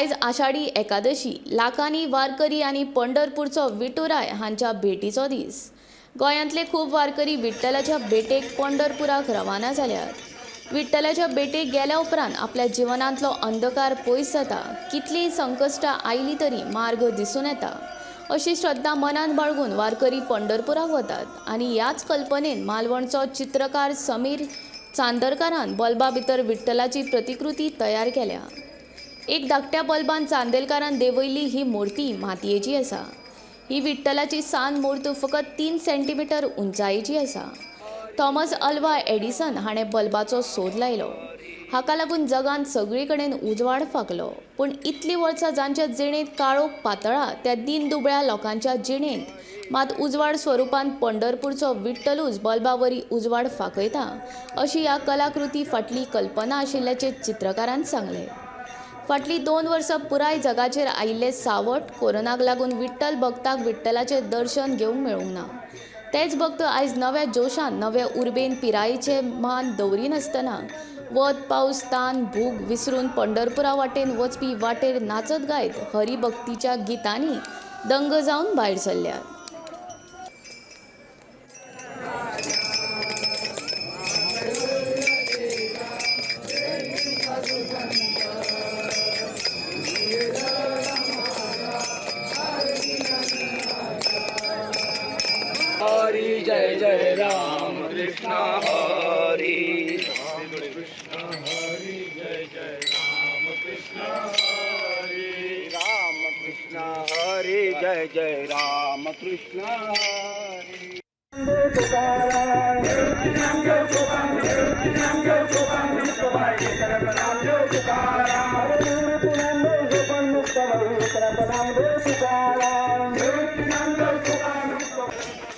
आयज आषाढी एकादशी लाखांनी वारकरी आणि पंढरपूरचो विठुराय हांच्या भेटीचो दीस। गोंयांतले खूब वारकरी विठ्ठलाच्या भेटेक पंढरपुराक रवाना जाल्यात। विठ्ठलाच्या भेटेक गेल्या उपरांत आपल्या जिवनांतलो अंधकार पयस जाता, कितलीय संकश्टां आयली तरी मार्ग दिसून येता अशी श्रद्धा मनान बाळगून वारकरी पंढरपुराक वतात। आनी ह्याच कल्पनेन मालवणचो चित्रकार समीर चांदरकारान बल्बा भितर विठ्ठलाची प्रतिकृती तयार केल्या। एक धाकट्या बल्बान चांदेलकारान देंवयल्ली ही मूर्ती मातयेची आसा। ही विठ्ठलाची सान मूर्त फकत 3 सेंटीमीटर उंचायेची आसा। थॉमस अल्वा एडिसन हाणें बल्बाचो सोद लायलो। हाका लागून जगांत सगळे कडेन उजवाड फाकलो, पूण इतलीं वर्सां जांच्या जिणेंत काळोख पातळा त्या दीनदुबळ्या लोकांच्या जिणेंत मात उजवाड स्वरुपान पंढरपूरचो विठ्ठलूच बल्बावरी उजवाड फाकयता अशी ह्या कलाकृती फाटली कल्पना आशिल्ल्याचें चित्रकारान सांगलें। फाटलीं 2 वर्सां पुराय जगाचेर आयिल्ले सावट कोरोनाक लागून विठ्ठल भक्तांक विठ्ठलाचें दर्शन घेवंक मेळूंक ना। तेच भक्त आयज नव्या जोशान नव्या उर्बेन पिरायेचें मान दवरिनासतना वत पावस तान भूक विसरून पंढरपुरा वाटेन वचपी वाटेर नाचत गायत हरिभक्तीच्या गितांनी दंग जावन भायर सरल्यात। हरि जय जय राम कृष्ण हरि कृष्ण हरि जय जय राम कृष्ण हरि राम कृष्ण हरि जय जय राम कृष्ण हरि। तुकाराम